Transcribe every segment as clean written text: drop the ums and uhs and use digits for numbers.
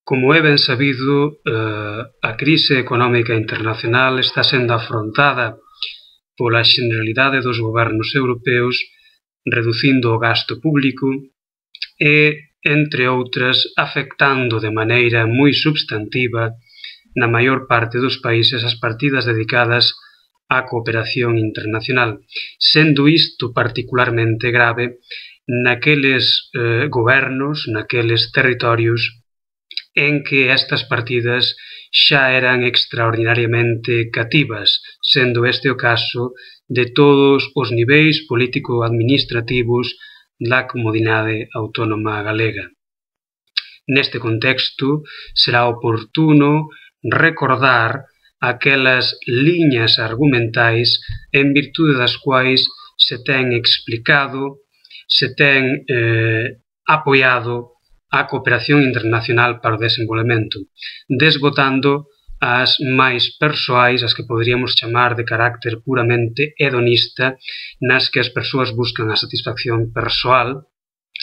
Como é ben sabido, a crise económica internacional está sendo afrontada pola xeneralidade dos gobernos europeos, reducindo o gasto público e, entre outras, afectando de maneira moi substantiva na maior parte dos países as partidas dedicadas á cooperación internacional, sendo isto particularmente grave naqueles gobernos, naqueles territorios en que estas partidas xa eran extraordinariamente cativas, sendo este o caso de todos os niveis político-administrativos da Comunidade Autónoma Galega. Neste contexto, será oportuno recordar aquelas liñas argumentais en virtude das quais se ten explicado, se ten apoiado a cooperación internacional para o desenvolvemento, desbotando as máis persoais, as que poderíamos chamar de carácter puramente hedonista, nas que as persoas buscan a satisfacción persoal,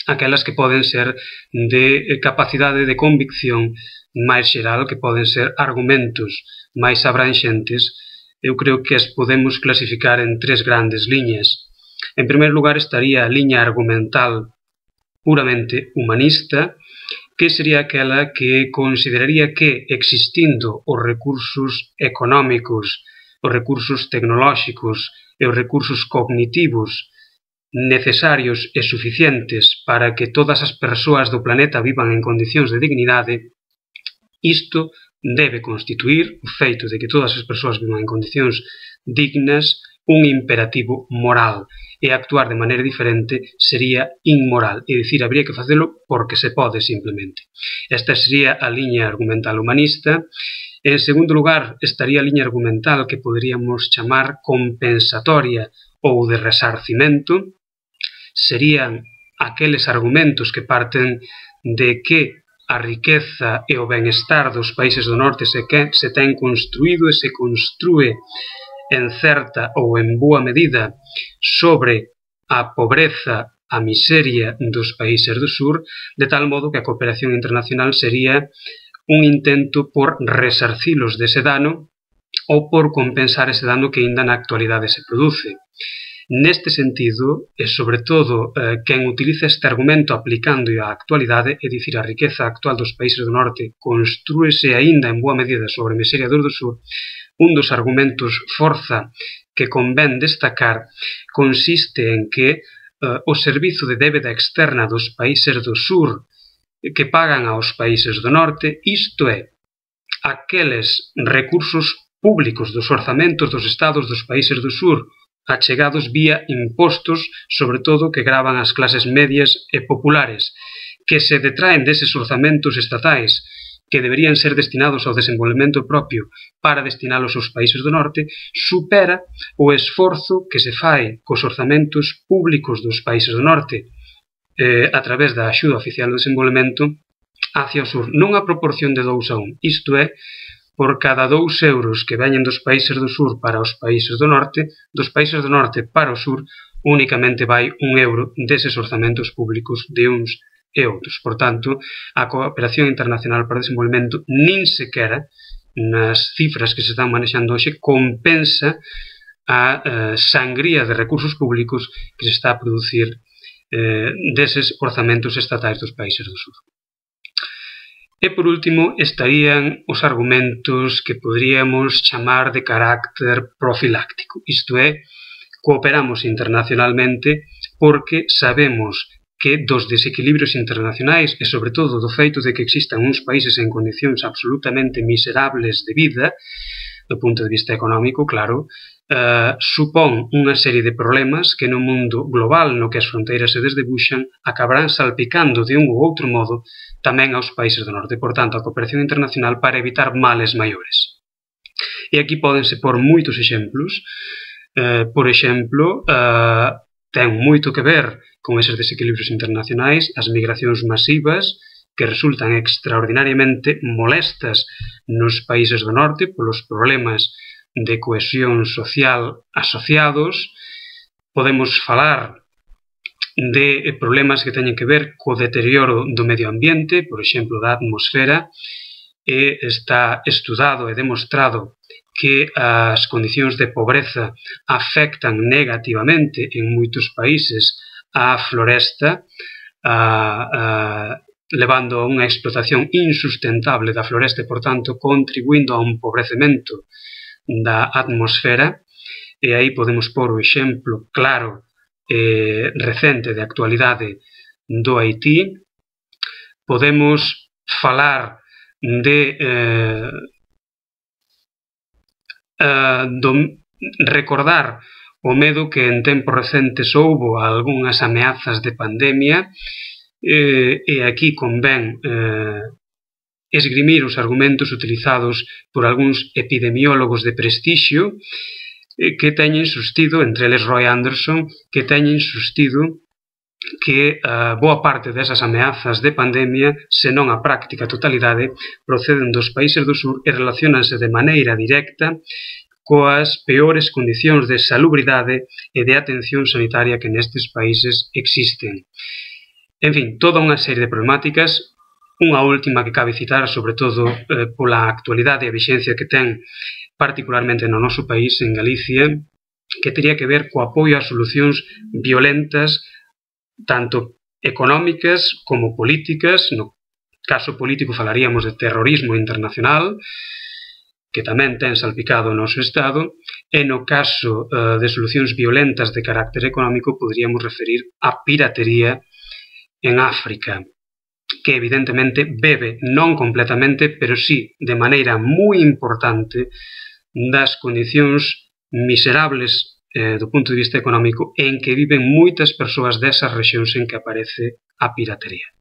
aquelas que poden ser de capacidade de convicción máis xeral, que poden ser argumentos máis abranxentes. Eu creo que as podemos clasificar en tres grandes liñas. En primeiro lugar estaría a liña argumental puramente humanista, que sería aquela que consideraría que, existindo os recursos económicos, os recursos tecnolóxicos e os recursos cognitivos necesarios e suficientes para que todas as persoas do planeta vivan en condicións de dignidade, isto debe constituir o feito de que todas as persoas vivan en condicións dignas un imperativo moral, e actuar de maneira diferente sería inmoral, é dicir, habría que facelo porque se pode simplemente. Esta sería a liña argumental humanista. En segundo lugar, estaría a liña argumental que poderíamos chamar compensatoria ou de resarcimento. Serían aqueles argumentos que parten de que a riqueza e o benestar dos países do norte se ten construído e se construe en certa ou en boa medida sobre a pobreza, a miseria dos países do sur, de tal modo que a cooperación internacional sería un intento por resarcilos dese dano ou por compensar ese dano que aínda na actualidade se produce. Neste sentido, e sobre todo quen utiliza este argumento aplicando á actualidade, é dicir, a riqueza actual dos países do norte construíse aínda en boa medida sobre a miseria dos do sur, un dos argumentos forza que convén destacar consiste en que o servizo de débeda externa dos países do sur que pagan aos países do norte, isto é, aqueles recursos públicos dos orzamentos dos estados dos países do sur achegados vía impostos, sobre todo que gravan as clases medias e populares, que se detraen deses orzamentos estatais que deberían ser destinados ao desenvolvemento propio para destinalos aos países do norte, supera o esforzo que se fai cos orzamentos públicos dos países do norte a través da axuda oficial do desenvolvemento hacia o sur, non a proporción de 2:1, isto é, por cada 2 euros que veñen dos países do sur para os países do norte, dos países do norte para o sur, únicamente vai 1 euro deses orzamentos públicos de uns e outros. Por tanto, a cooperación internacional para o desenvolvemento nin sequera, nas cifras que se están manexando hoxe, compensa a sangría de recursos públicos que se está a producir deses orzamentos estatais dos países do sur. E, por último, estarían os argumentos que poderíamos chamar de carácter profiláctico. Isto é, cooperamos internacionalmente porque sabemos que dos desequilibrios internacionais e, sobre todo, do feito de que existan uns países en condicións absolutamente miserables de vida, do punto de vista económico, claro, supón unha serie de problemas que no mundo global no que as fronteiras se desdebuxan acabarán salpicando de un ou outro modo tamén aos países do norte. Por tanto, a cooperación internacional para evitar males maiores. E aquí pódense por moitos exemplos. Por exemplo, ten moito que ver con eses desequilibrios internacionais, as migracións masivas que resultan extraordinariamente molestas nos países do norte polos problemas de cohesión social asociados. Podemos falar de problemas que teñen que ver co deterioro do medio ambiente, por exemplo, da atmosfera, e está estudado e demostrado que as condicións de pobreza afectan negativamente en moitos países a floresta, levando a unha explotación insustentable da floresta e, por tanto, contribuindo a un empobrecemento da atmosfera. E aí podemos pôr o exemplo claro recente de actualidade do Haití. Podemos falar de recordar o medo que en tempos recentes houbo a algunhas ameazas de pandemia, e aquí convén esgrimir os argumentos utilizados por algúns epidemiólogos de prestixio que teñen sostido, entre eles Roy Anderson, que teñen sostido que boa parte desas ameazas de pandemia, senón a práctica totalidade, proceden dos países do sur e relacionanse de maneira directa coas peores condicións de salubridade e de atención sanitaria que nestes países existen. En fin, toda unha serie de problemáticas, unha última que cabe citar, sobre todo pola actualidade e a vixencia que ten particularmente no noso país, en Galicia, que teria que ver co apoio a solucións violentas, tanto económicas como políticas. No caso político falaríamos de terrorismo internacional, que tamén ten salpicado o noso Estado, e no caso de solucións violentas de carácter económico poderíamos referir a piratería en África, que evidentemente bebe non completamente, pero sí de maneira moi importante das condicións miserables do punto de vista económico en que viven moitas persoas desas rexións en que aparece a piratería.